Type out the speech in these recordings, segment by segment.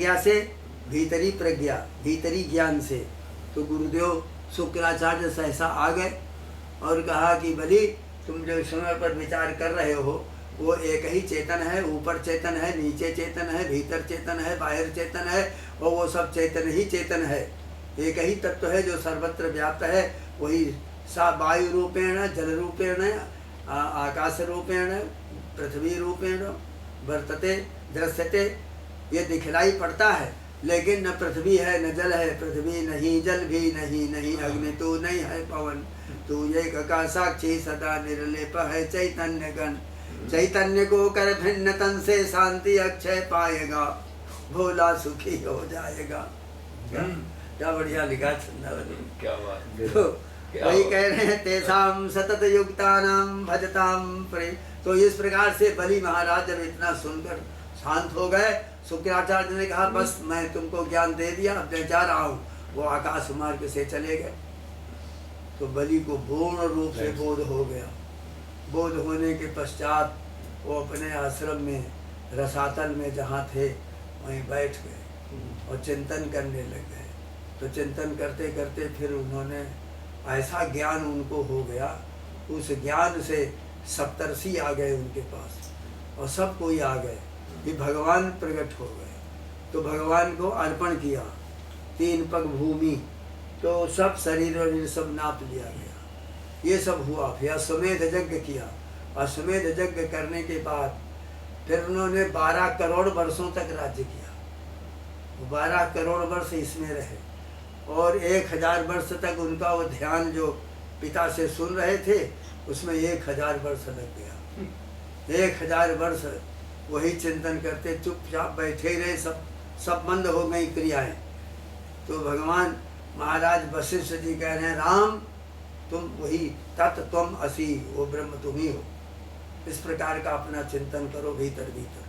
प्रज्ञा से, भीतरी प्रज्ञा, भीतरी ज्ञान से। तो गुरुदेव शुक्राचार्य सहसा आ गए और कहा कि बलि, तुम जो समय पर विचार कर रहे हो वो एक ही चेतन है, ऊपर चेतन है, नीचे चेतन है, भीतर चेतन है, बाहर चेतन है, और वो सब चेतन ही चेतन है। एक ही तत्व है जो सर्वत्र व्याप्त है। वही सा वायु रूपेण, जल रूपेण, आकाश रूपेण, पृथ्वी रूपेण वर्तते दृश्यते। ये दिखलाई पड़ता है, लेकिन न पृथ्वी है न जल है, पृथ्वी नहीं, जल भी नहीं, नहीं अग्नि तो नहीं है पवन, तू एक का साक्षी सदा निर्लेप है चैतन्य गण। चैतन्य को कर भिन्न तन से शांति अक्षय पाएगा, भोला सुखी हो जाएगा। क्या बढ़िया लिखा छंदावली, क्या बात। तो वही कह रहे हैं, तेसाम सतत युक्तानाम भजताम प्रेम। तो इस प्रकार से बलि महाराज जब इतना सुनकर शांत हो गए, शुक्राचार्य ने कहा बस मैं तुमको ज्ञान दे दिया, अब मैं जा रहा हूँ। वो आकाश मार्ग से चले गए। तो बलि को पूर्ण रूप से बोध हो गया। बोध होने के पश्चात वो अपने आश्रम में रसातल में जहाँ थे वहीं बैठ गए और चिंतन करने लग गए। तो चिंतन करते करते फिर उन्होंने ऐसा ज्ञान उनको हो गया, उस ज्ञान से सप्तर्षि आ गए उनके पास और सब कोई आ गए कि भगवान प्रकट हो गए। तो भगवान को अर्पण किया, 3 पग भूमि, तो सब शरीर और सब नाप लिया गया। ये सब हुआ। फिर अश्वमेध यज्ञ किया। अश्वमेध यज्ञ करने के बाद फिर उन्होंने 12 करोड़ वर्षों तक राज्य किया। 12 करोड़ वर्ष इसमें रहे और 1000 वर्ष तक उनका वो ध्यान जो पिता से सुन रहे थे उसमें 1000 वर्ष लग गया। 1000 वर्ष वही चिंतन करते चुपचाप बैठे ही रहे, सब बंद हो गई क्रियाएं। तो भगवान महाराज वशिष्ठ जी कह रहे हैं, राम तुम वही तत् त्वम असि, वो ब्रह्म तुम ही हो। इस प्रकार का अपना चिंतन करो भीतर भीतर।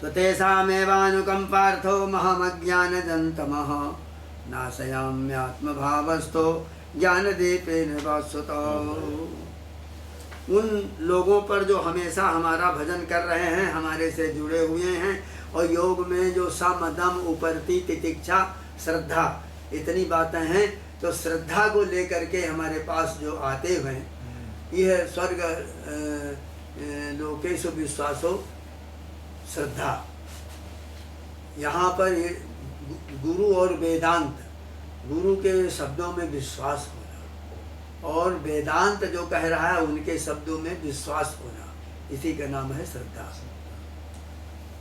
तो तेषामेवानुकंपार्थो महमज्ञानजन्तमः नाशयाम्यात्म भावस्थो ज्ञानदीपेन भास्वतो। उन लोगों पर जो हमेशा हमारा भजन कर रहे हैं, हमारे से जुड़े हुए हैं और योग में जो सम दम उपरति तितिक्षा श्रद्धा इतनी बातें हैं, तो श्रद्धा को लेकर के हमारे पास जो आते हुए यह स्वर्ग लोकेषु विश्वासो श्रद्धा। यहाँ पर गुरु और वेदांत, गुरु के शब्दों में विश्वास होना और वेदांत जो कह रहा है उनके शब्दों में विश्वास होना, इसी का नाम है श्रद्धा।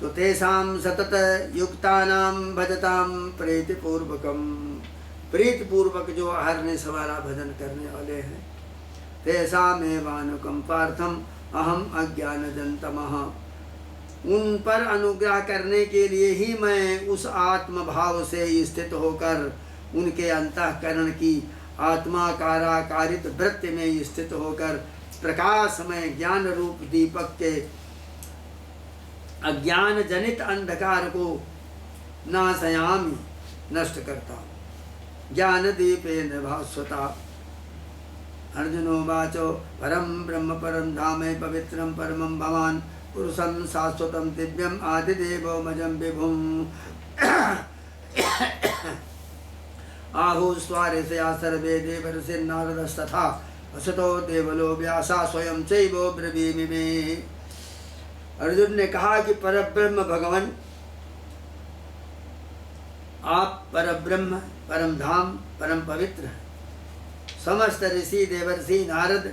तो तेषां सतत युक्तानां भजतां प्रीतिपूर्वकम, प्रीतिपूर्वक जो हरने सवारा भजन करने वाले हैं। तेषामेवानुकंपार्थम अहम अज्ञानजन्तमः, उन पर अनुग्रह करने के लिए ही मैं उस आत्म भाव से स्थित होकर उनके अंतःकरण की आत्माकाराकारित वृत्ति में स्थित होकर प्रकाश में ज्ञान रूप दीपक के अज्ञान जनित अंधकार को नाशयामि, नष्ट करता हूँ। ज्ञान दीपेन भास्वता। अर्जुनो वाचो परम ब्रह्म परम धामे पवित्रम परमं भवान पुरुषं शाश्वतं दिव्यम आदिदेवो मजं विभुम्। आहुस्वारेशया सर्वे देवर्षिर्नारदस्तथा असतो देवलो व्यासा स्वयं चैवो ब्रवीमि मे। अर्जुन ने कहा कि परब्रह्म भगवान, आप परब्रह्म, परम धाम, परम पवित्र हैं। समस्त ऋषि देवर्षि नारद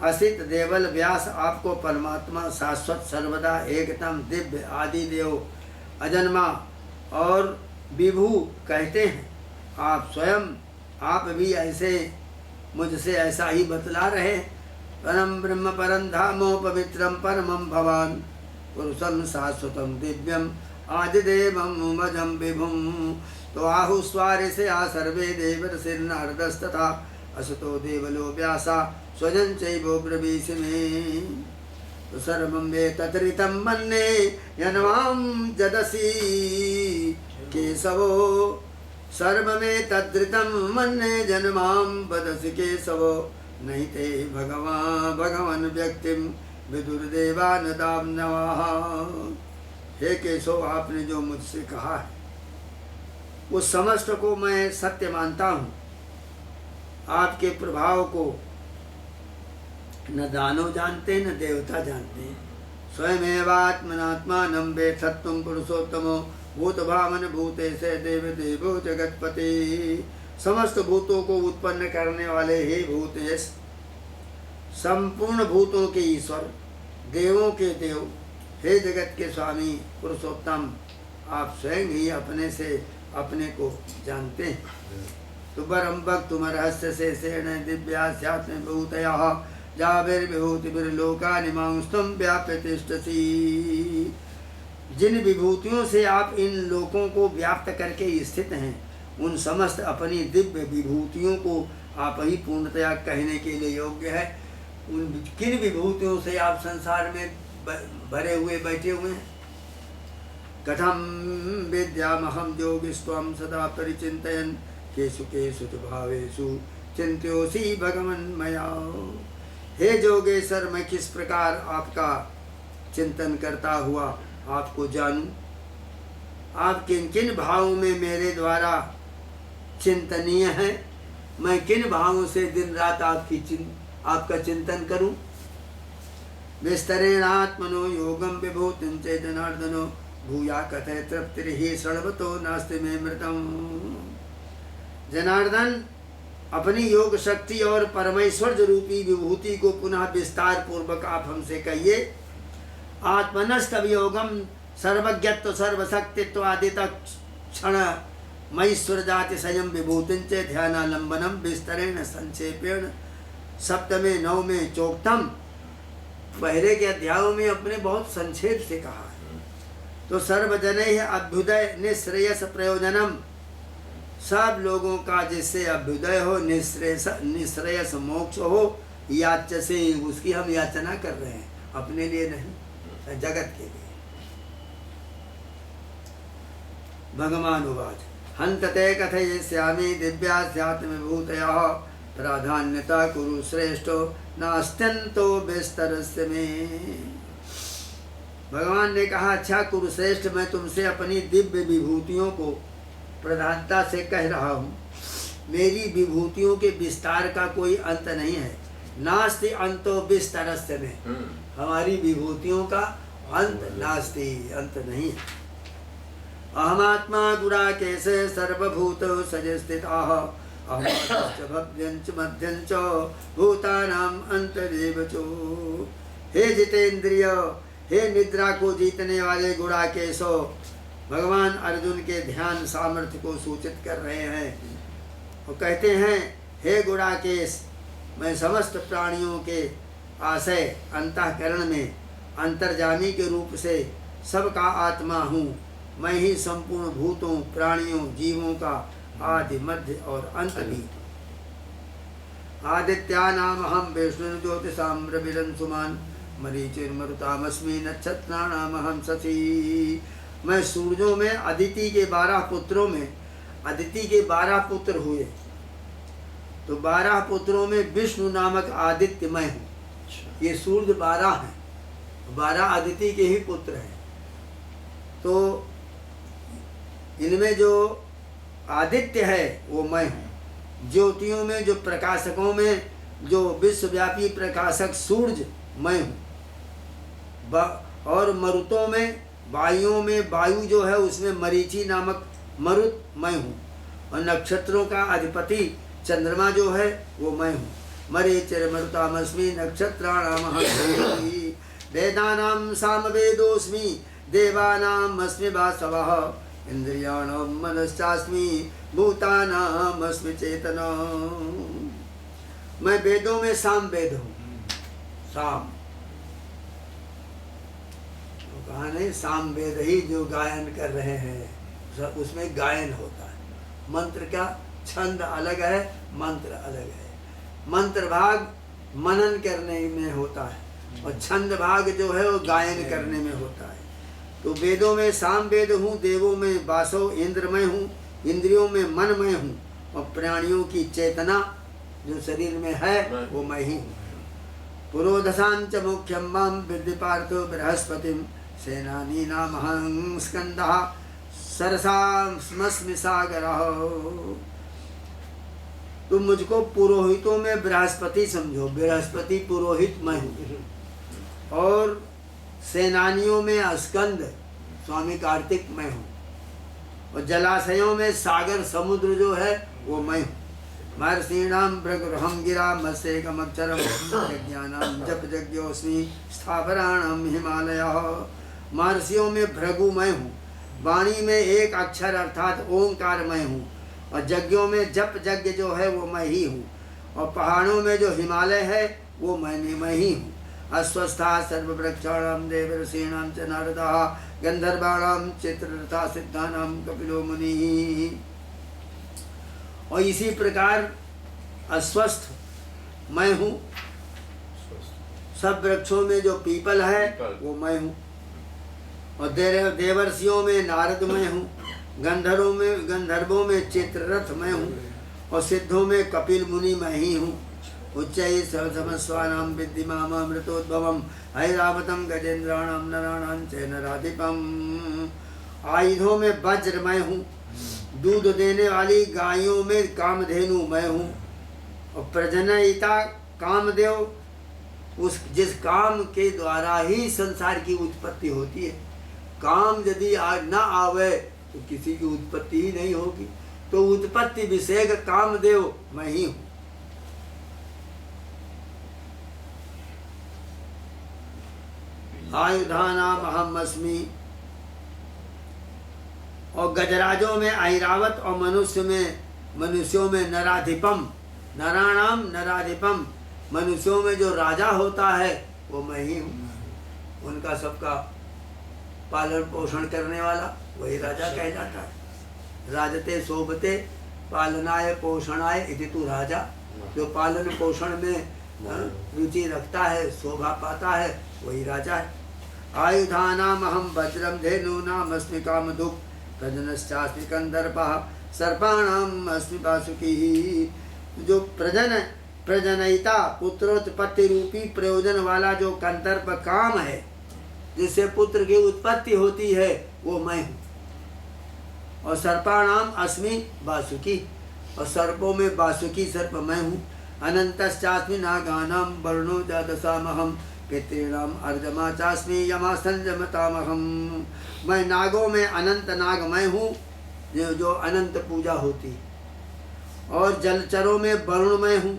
असित देवल व्यास आपको परमात्मा शाश्वत सर्वदा एकदम दिव्य आदि देव अजन्मा और विभु कहते हैं। आप स्वयं, आप भी ऐसे मुझसे ऐसा ही बतला रहे। परम ब्रह्म परम धामो पवित्रम परमं भवान पुरुषं शाश्वतं दिव्यम आदिदेवं मजं विभुम्। तो आहुस्वारेशे आ सर्वे देवर्षिर्नारदस्तथा असतो देवलो व्यासा स्वयं चैवो ब्रवीषि मे। तो सर्वं वेत्तत्रितं मन्ये यन्वां जदसि केशवो, सर्वमेतद्धृतं मन्ये जन्मां वदसि केशवो। नहीं ते भगवान व्यक्तिम विदुर्देवा न दानवाः। हे केशव, आपने जो मुझसे कहा है उस समस्त को मैं सत्य मानता हूँ। आपके प्रभाव को न दानव जानते न देवता जानते। स्वयमेवात्मनात्मानं वेत्थत्वं पुरुषोत्तमो भूत भावन भूतेश देव देवो जगतपते। समस्त भूतों को उत्पन्न करने वाले हे भूतेश, संपूर्ण भूतों के ईश्वर, देवों के देव, हे जगत के स्वामी पुरुषोत्तम, आप स्वयं ही अपने से अपने को जानते हैं। तो बरम वक्तुम रहस्य शेषेण दिव्यास्यात्म भूतयः जाभिर्विभूतिभिर्लोकानि मांस्तम व्याप्य तिष्ठसि। जिन विभूतियों से आप इन लोकों को व्याप्त करके स्थित हैं, उन समस्त अपनी दिव्य विभूतियों को आप ही पूर्णतया कहने के लिए योग्य है। उन किन विभूतियों से आप संसार में भरे हुए बैठे हुए हैं? कथम विद्यामहं योगिस्त्वं सदा परिचिन्तयन् केषु केषु च भावेषु चिन्त्योऽसि भगवन् मया। हे जोगेश्वर, मैं किस प्रकार आपका चिंतन करता हुआ आपको जानूं? आप किन किन भावों में मेरे द्वारा चिंतनीय है? मैं किन भावों से दिन रात आपका चिंतन करूं? विस्तरेणात्मनो योगम विभूतिं च जनार्दनो भूया कथय तृप्तिर्हि सर्वतो नास्ति मे मृतम्। जनार्दन, अपनी योग शक्ति और परमेश्वर रूपी विभूति को पुनः विस्तार पूर्वक आप हमसे कहिए। आत्मनस्तव योगम सर्वज्ञत्व सर्वशक्तित्व आदित क्षण महीश्वर जाति संयम विभूतिंच ध्यानालंबनम विस्तरेण संक्षेपेण। सप्तमे नवमे चोक्तम, पहले के अध्यायों में अपने बहुत संक्षेप से कहा है। तो सर्वजनैः अभ्युदय निःश्रेयस प्रयोजनम, सब लोगों का जिससे अभ्युदय हो, निःश्रेयस मोक्ष हो, याच्य से उसकी हम याचना कर रहे हैं, अपने लिए नहीं, जगत के लिए। भगवान उवाच हन्तते कथयिष्यामि दिव्याध्यात्म विभूतयः प्राधान्यता कुरु श्रेष्ठो नास्त्यन्तो विस्तरस्य मे। भगवान ने कहा, अच्छा कुरुश्रेष्ठ, मैं तुमसे अपनी दिव्य विभूतियों को प्रधानता से कह रहा हूँ। मेरी विभूतियों के विस्तार का कोई अंत नहीं है। नास्ति अंतो विस्तरस्य में, हमारी विभूतियों का अंत नास्ति, अंत नहीं है। अहमात्मा गुडाकेश सर्वभूत सजस्थिताः अहमात्मश्च भव्यञ्च मध्यञ्च भूतानां अन्तरेव चो। हे जितेंद्रिय, हे निद्रा को जीतने वाले गुडाकेशो, भगवान अर्जुन के ध्यान सामर्थ्य को सूचित कर रहे हैं और कहते हैं, हे गुडाकेश, मैं समस्त प्राणियों के आशय अंतःकरण में अंतर्जामी के रूप से सबका आत्मा हूँ। मैं ही संपूर्ण भूतों, प्राणियों, जीवों का आदि मध्य और अंत भी। आदित्यानामहं विष्णु ज्योतिषां रविरंसुमान् मरीचिर्मरुतामस्मि नक्षत्राणामहं शशि। मैं सूर्यों में अदिति के 12 पुत्रों में, अदिति के 12 पुत्र हुए, तो 12 पुत्रों में विष्णु नामक आदित्य मैं हूँ। ये सूर्य 12 हैं, 12 अदिति के ही पुत्र हैं। तो इनमें जो आदित्य है वो मैं हूँ। ज्योतियों में, जो प्रकाशकों में, जो विश्वव्यापी प्रकाशक सूर्य मैं हूँ। और मरुतों में, वायुओं में, वायु जो है उसमें मरीचि नामक मरुत मैं हूँ। और नक्षत्रों का अधिपति चंद्रमा जो है वो मैं हूँ। मरीचिर्मरुतामस्मि नक्षत्राणामहं शशि। वेदानां सामवेदोऽस्मि देवानामस्मि वासवः। इंद्रियाणां मनश्चास्मि भूतानामस्मि चेतना। मैं वेदों में साम वेद हूँ। साम कहा नहीं, साम वेद ही जो गायन कर रहे हैं, उसमें गायन होता है। मंत्र का छंद अलग है, मंत्र अलग है। मंत्र भाग मनन करने में होता है और छंद भाग जो है वो गायन करने में होता है। तो वेदों में साम वेद हूँ, देवों में वासो इंद्रमय हूँ, इंद्रियों में मनमय हूँ, और प्राणियों की चेतना जो शरीर में है वो मैं ही हूँ। पुरोधसांच मुख्यम माम विद्धि पार्थो बृहस्पतिम सेनानीनामहं स्कन्दः सरसामस्मि सागरः। तुम मुझको पुरोहितों में बृहस्पति समझो, बृहस्पति पुरोहित मैं हूँ, और सेनानियों में स्कंद स्वामी कार्तिक मैं हूँ, और जलाशयों में सागर समुद्र जो है वो मैं हूँ। महर्षीणाम भृगुरहं गिरा मत्स्येकमक्षरं यज्ञानां जप यज्ञोऽस्मि स्थावराणां हिमालयः। महर्षियों में भृगु मैं हूँ, वाणी में एक अक्षर अर्थात ओंकार मैं हूँ, और यज्ञों में जप यज्ञ जो है वो मैं ही हूँ, और पहाड़ों में जो हिमालय है वो मैं ही हूँ। अस्वस्था सर्ववृक्षाणां देवर्षीणां च नारदः गंधर्वाणां चित्ररथा सिद्धानां कपिलो मुनिः। और इसी प्रकार अस्वस्थ मैं हूँ, सब वृक्षों में जो पीपल है वो मैं हूँ, और देवर्षियों में नारद मैं हूँ, गंधर्वों में चित्ररथ मैं हूँ, और सिद्धों में कपिल मुनि मैं ही हूँ। उच्चैः सहस्रमस्वानां विद्धि मामृतोद्भवम् ऐरावतं गजेन्द्राणां नराणां च नराधिपम्। आयुधों में वज्र मैं हूँ, दूध देने वाली गायों में कामधेनु मैं हूँ, और प्रजनयिता कामदेव, उस जिस काम के द्वारा ही संसार की उत्पत्ति होती है। काम यदि न आवे तो किसी की उत्पत्ति ही नहीं होगी, तो उत्पत्ति विषय कामदेव मैं ही हूँ। आयुधानाम अहम अस्मि, और गजराजों में ऐरावत, और मनुष्यों में नराधिपम, नराणाम नराधिपम, मनुष्यों में जो राजा होता है वो मैं ही हूँ, उनका सबका पालन पोषण करने वाला वही राजा कह जाता है। राजते शोभते पालनाय पोषणाय इति तु राजा। जो पालन पोषण में रुचि रखता है, शोभा पाता है, वही राजा है। आयुधानाम अहम वज्रम धेनूनाम अस्मि कामधुक् प्रजनश्चास्मि कंदर्पः सर्पाणाम अस्मि वासुकी। जो प्रजनयिता पुत्रोत्पत्ति रूपी प्रयोजन वाला जो कंदर्प काम है, जिससे पुत्र की उत्पत्ति होती है, वो मैं हूँ। और सर्पाणाम अस्मि वासुकी, और सर्पों में वासुकी सर्प मैं हूँ। अनंतश्चास्मि नागानाम वर्णो द्वादशामहं पितॄणाम अर्जमा चास्मि यमा संयमतामहं। मैं नागों में अनंत नाग मैं हूँ, जो अनंत पूजा होती है। और जलचरों में वरुण मैं हूँ,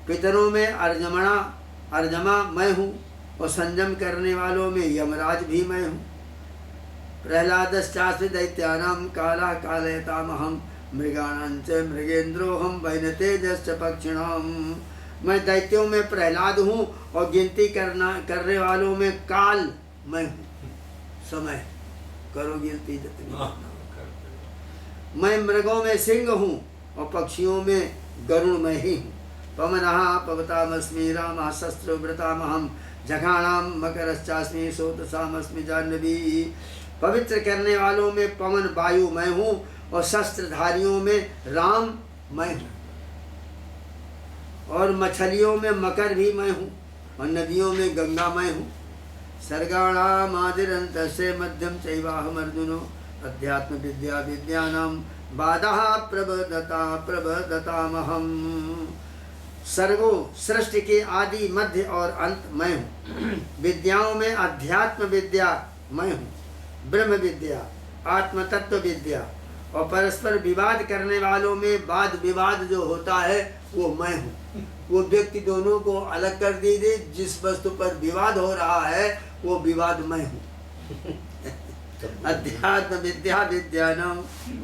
पितरों में अर्जमा मैं हूँ, और संयम करने वालों में यमराज भी मैं हूँ। प्रहलादश्चास्मि दैत्यानां काला कालयतामहं मृगाणां च मृगेन्द्रोऽहं वैनतेजश्च पक्षिणां। मैं दैत्यों में प्रहलाद हूँ, और गिनती करने वालों में काल मैं हूँ। समय करो गिनती जितनी। मैं मृगों में सिंह हूँ, और पक्षियों में गरुण मैं ही हूँ। पवनः पवतामस्मि रामः शस्त्रव्रतामहं जघाणाम मकरश्चास्मि सोतसामस्मि जाह्नवी। पवित्र करने वालों में पवन वायु मैं हूँ, और शस्त्रधारियों में राम मैं हूँ। और मछलियों में मकर भी मैं हूँ, और नदियों में गंगा मैं हूँ। सर्गाणामादिरन्तस्य मध्यम चैवाहमर्जुनो अध्यात्म विद्या विद्यानां बाधः प्रबदतामहं। सर्गों सृष्टि के आदि मध्य और अंत मैं हूँ। विद्याओं में अध्यात्म विद्या मैं हूँ, ब्रह्म विद्या, आत्म तत्व विद्या, और परस्पर विवाद करने वालों में वाद विवाद जो होता है वो मैं हूँ। वो व्यक्ति दोनों को अलग कर दीजिए, जिस वस्तु पर विवाद हो रहा है वो विवाद मैं हूँ। अध्यात्म विद्या विद्यानां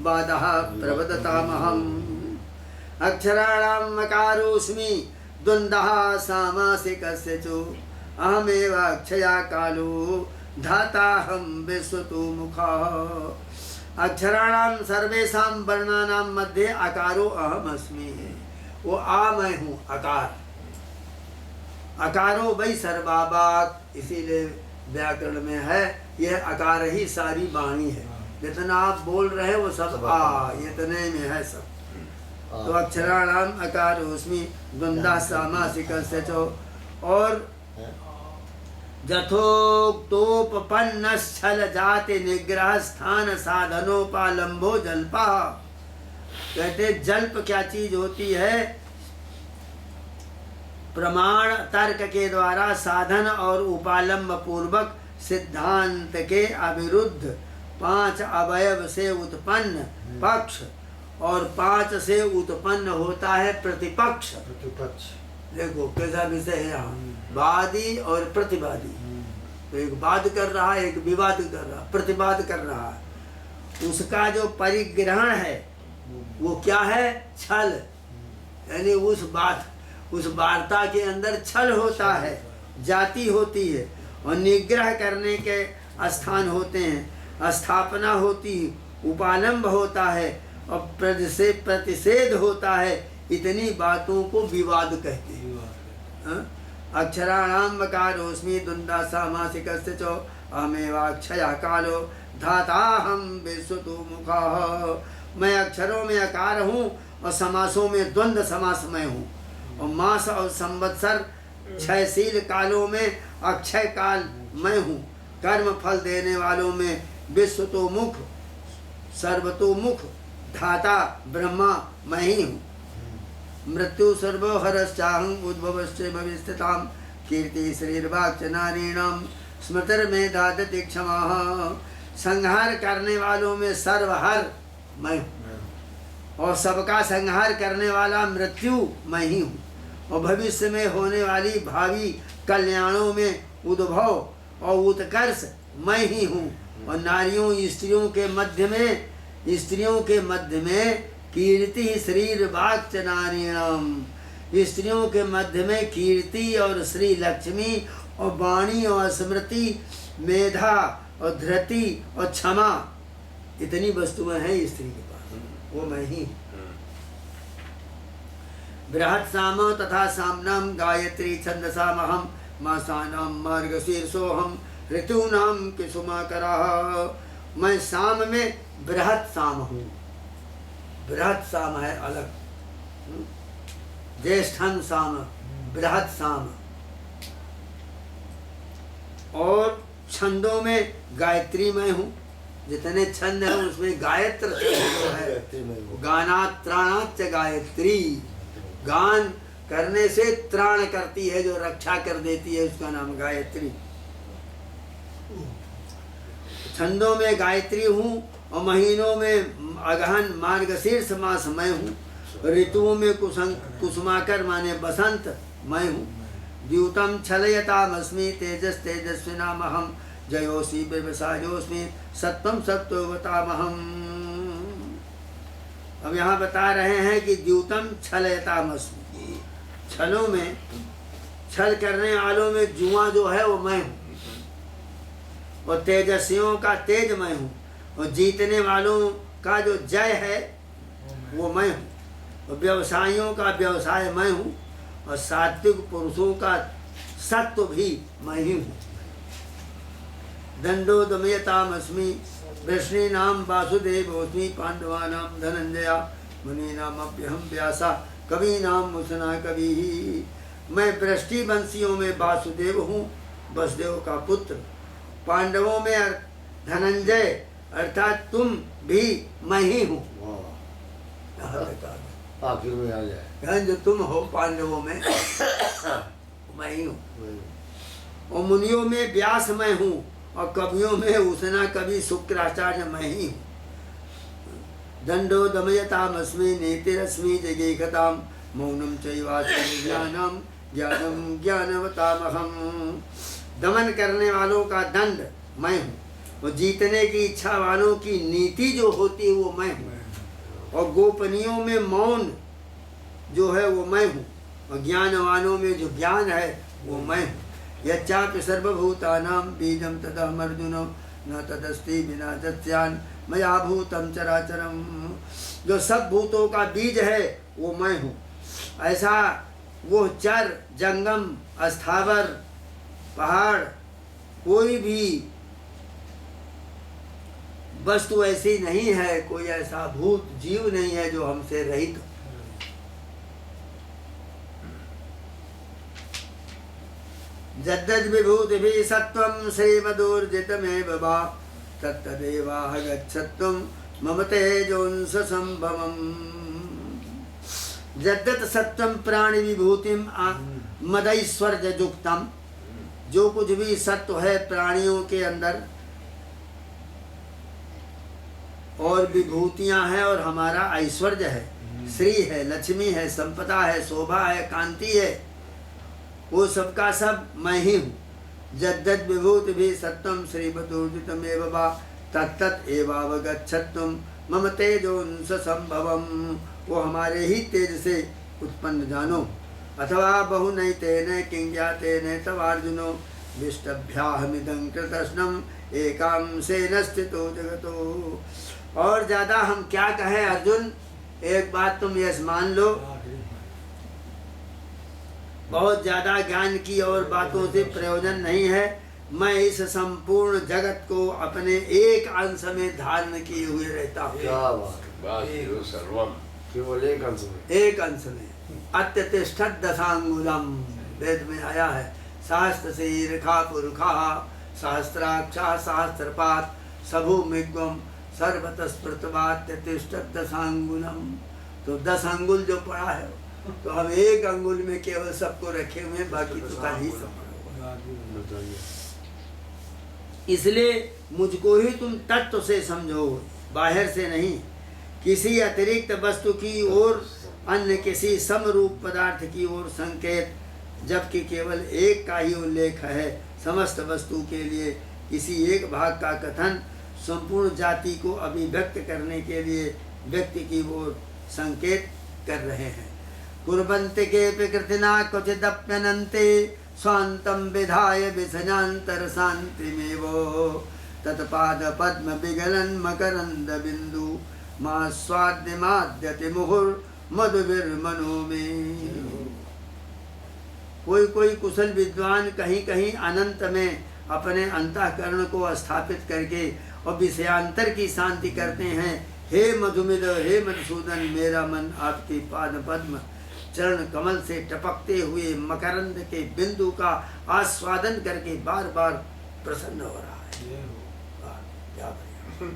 बाधः प्रबदतामहम्। अक्षराणां मकारोऽस्मि द्वन्द्वः सामासिकस्य च अहमेव अक्षया कालो धाताहं विश्वतोमुखः। अक्षराणां सर्वेषां वर्णानां मध्ये अकारो अहम अस्मि। वो आ मैं हूँ, अकार। अकारो वही सर्वावाक, इसीलिए व्याकरण में है यह अकार ही सारी वाणी है। जितना आप बोल रहे हैं वो सब आ, इतने में है सब। तो अक्षराणाम अकारोस्मि द्वन्द्वः सामासिकस्य च। और जथोक्तोपन्नश्छल जाति निग्रह स्थान साधनोपालंबो जल्पा। कहते जल्प क्या चीज होती है? प्रमाण तर्क के द्वारा साधन और उपालंब पूर्वक सिद्धांत के अविरुद्ध 5 अवयव से उत्पन्न पक्ष और 5 से उत्पन्न होता है प्रतिपक्ष। देखो कैसा विषय है यहाँ, वादी और प्रतिवादी। तो एक वाद कर रहा है, एक विवाद कर रहा, प्रतिवाद कर रहा है। उसका जो परिग्रहण है वो क्या है? छल। यानी उस वार्ता के अंदर छल होता है, जाति होती है, और निग्रह करने के स्थान होते हैं, स्थापना होती है, उपालंब होता है और प्रतिषेध होता है। इतनी बातों को विवाद कहते हैं। अक्षराणाम वकारोस्मि द्वंद्वा सामासिकस्य च अहमेवाक्षयः कालो धाताहम विश्वतो मुखः। मैं अक्षरों में अकार हूँ और समासों में द्वंद्व समास में हूँ, और मास और संवत्सर क्षयशील कालों में अक्षय काल मैं हूँ। कर्म फल देने वालों में विश्वतोमुख सर्वतोमुख धाता ब्रह्मा मैं ही हूँ। मृत्यु सर्वहरश्चाहं उद्भवश्च भविष्यताम् कीर्ति शरीरवाक्च नारीणाम स्मृतिर्मेधा दति क्षमाः। संहार करने वालों में सर्वहर मैं हूँ, और सबका संहार करने वाला मृत्यु मैं ही हूँ, और भविष्य में होने वाली भावी कल्याणों में उद्भव और उत्कर्ष मैं ही हूँ। और नारियों स्त्रियों के मध्य में कीर्ति शरीर वाक्च नारीणाम। स्त्रियों के मध्य में कीर्ति और श्री लक्ष्मी और वाणी और स्मृति, मेधा और धृति और क्षमा, इतनी वस्तुएं हैं स्त्री के पास, वो मैं ही। बृहत् साम तथा सामनाम गायत्री छंदसामहम मासानाम मार्गशीर्षोहम ऋतूनाम कुसुमाकरः। मैं साम में बृहत् साम हूँ। बृहत् साम है अलग, ज्येष्ठन साम, बृहत् साम। और छंदों में गायत्री मैं हूँ। जितने छंद हैं उसमें गायत्र है। गानात् त्राणाच्च गायत्री। गान करने से त्राण करती है, जो रक्षा कर देती है, उसका नाम गायत्री। छंदों में गायत्री हूँ, और महीनों में अगहन मार्गशीर्ष मास मैं हूँ। ऋतुओं में कुसुमाकर माने बसंत मैं हूँ। द्यूतम छलयतामस्मि तेजस तेजस्विनामहम जयोषि व्यवसायोस्मि सत्वम सत्ववतामहम। अब यहाँ बता रहे हैं कि द्यूतम छलयतामस्मि, छलों में छल करने वालों में जुआ जो है वो मैं हूँ, और तेजस्वियों का तेज मैं हूँ, और जीतने वालों का जो जय है वो मैं हूँ, और व्यवसायियों का व्यवसाय मैं हूँ, और सात्विक पुरुषों का सत्व भी मैं ही हूँ। दंडो दमयतामस्मि वृष्णीनाम वासुदेवोस्मि पांडवानाम धनंजया मुनीनाम अभ्यहम व्यासा कवीनाम मुसना कवि। मैं वृष्टि वंशियों में वासुदेव हूँ, वसुदेव का पुत्र। पांडवों में धनंजय अर्थात तुम भी मैं ही हूँ। आखिर में आ जाए, जो तुम हो पांडवों में मैं ही हूँ। और मुनियों में व्यास मैं हूँ, और कवियों में उषना कवि शुक्राचार्य मैं ही हूँ। दंडो दमयतामस्मि नीतिरस्मि जगेकताम मौनम चैवास्मि ज्ञानम ज्ञानम ज्ञानवतामहम। दमन करने वालों का दंड मैं हूँ, और जीतने की इच्छा वालों की नीति जो होती है वो मैं हूँ। और गोपनीयों में मौन जो है वो मैं हूँ, और ज्ञानवानों में जो ज्ञान है वो मैं हूँ। यच्चापि सर्वभूतानां बीजं तदहम् अर्जुन न तदस्ति विना तस्यान् मया भूतं चराचरम्। जो सब भूतों का बीज है वो मैं हूँ। ऐसा वो चर जंगम स्थावर पहाड़ कोई भी वस्तु ऐसी नहीं है, कोई ऐसा भूत जीव नहीं है जो हमसे रहित हो। जद्दद् विभूतिभिः सत्त्वं श्रीमदूर्जितमेव वा तत्तदेवाह गच्छत्वं मम तेजोंस संभवम्। जद्दत् सत्त्वं प्राणि विभूतिम मदैश्वर्य युक्तम, जो कुछ भी सत्व है प्राणियों के अंदर और विभूतियां हैं और हमारा ऐश्वर्य है, श्री है, लक्ष्मी है, संपदा है, शोभा है, कांति है, वो सबका सब मैं ही हूँ। जद्दद् विभूति भी सत्वम श्रीमदूर्जितमेव वा तत्तत् एवावगच्छत्वं मम तेजोंस संभवम, वो हमारे ही तेज से उत्पन्न जानो। अथवा बहुनैतेन किंज्ञातेन तवार्जुनो विष्टभ्याहमिदं कृतस्नम एकांशेन स्थितो जगतो। और ज्यादा हम क्या कहें अर्जुन, एक बात तुम यस मान लो, बहुत ज्यादा ज्ञान की और बातों से प्रयोजन नहीं है। मैं इस संपूर्ण जगत को अपने एक अंश में धारण किए हुए रहता हूँ। क्या बात, केवल एक अंश में, एक अंश में। अत्यतिष्ठत् दशांगुलम, वेद में आया है, सहस्त्र शीर्षा पुरुषा सहस्त्राक्षा सहस्त्रपात सभूमिग्वम सर्वतस्पृतवात्यतिष्ठत् दशांगुलम। तो 10 अंगुल जो पड़ा है, तो हम एक अंगुल में केवल सबको रखे हुए, बाकी तो का ही सब। इसलिए मुझको ही तुम तत्व से समझो, बाहर से नहीं। किसी अतिरिक्त वस्तु की ओर, अन्य किसी समरूप पदार्थ की ओर संकेत, जबकि केवल एक का ही उल्लेख है। समस्त वस्तु के लिए किसी एक भाग का कथन संपूर्ण जाति को अभिव्यक्त करने के लिए व्यक्ति की ओर संकेत कर रहे हैं। कुर्वन्ति केऽपि कृतिना क्वचिदप्यनन्ते स्वान्तं विधाय विसजान्तर शान्तिमेव तत्पाद पद्म विगलन मकरंद बिंदु मास्वाद्यमाद्यति मुहुर्मधुभिर्मनो में। कोई कुशल विद्वान कहीं कहीं अनंत में अपने अंतःकरण को स्थापित करके और विषयांतर की शांति करते हैं। हे मधुमिद, हे मधुसूदन, मेरा मन आपके पाद पद्म चरण कमल से टपकते हुए मकरंद के बिंदु का आस्वादन करके बार बार प्रसन्न हो रहा है। क्या बढ़िया।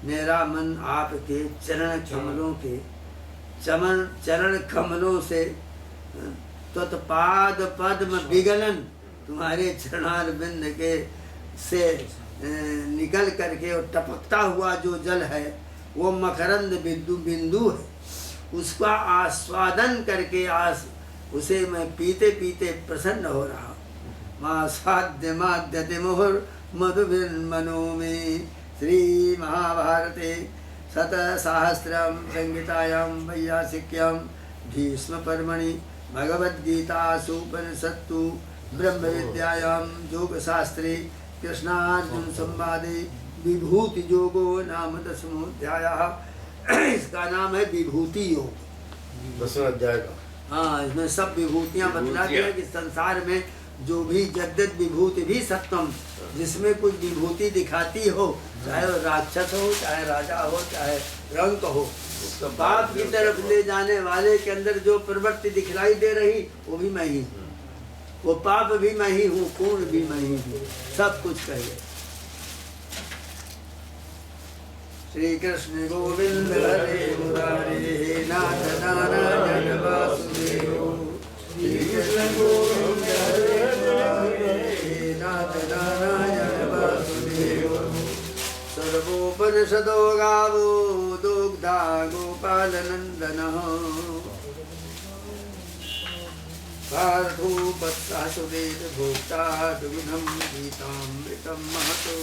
मेरा मन आपके चरण कमलों से तत्पाद पद्म विगलन, तुम्हारे चरणार बिंद के से निकल करके और टपकता हुआ जो जल है वो मकरंद बिंदु है, उसका आस्वादन करके उसे मैं पीते पीते प्रसन्न हो रहा हूँ। माँ साध्य माध्यते मुहुर मधुभिर्मनो में। श्री महाभारते शतसहस्रम संहितायां वैयासिक्यां भीष्म पर्वणि भगवद्गीतासु उपनिषत्सु ब्रह्म विद्यायां योगशास्त्रे कृष्णार्जुन संवादे विभूति योगो नाम 10वां। इसका नाम है विभूति योग, 10वां अध्याय का। हाँ, इसमें सब विभूतियां बतला दिया कि संसार में जो भी जद्दत विभूति भी सत्वम, जिसमें कुछ विभूति दिखाती हो, चाहे वो राक्षस हो, चाहे राजा हो, चाहे रंग हो, तो पाप की तरफ ले जाने वाले के अंदर जो प्रवृत्ति दिखलाई दे रही वो भी मैं ही हूँ, वो पाप भी मैं ही हूँ, पूर्ण भी मैं ही हूँ, सब कुछ कहिए। श्री कृष्ण गोविंद हरे मुरारे नाथ नारायण वासुदेव। श्री कृष्ण गोविंद हरे मुरारे नाथ नारायण वासुदेव। सर्वोपनिषदो गावो दुग्धा गोपाल नंदनः पार्थो वत्सुदेव भोक्ता दुग्धं गीतामृतं महतो।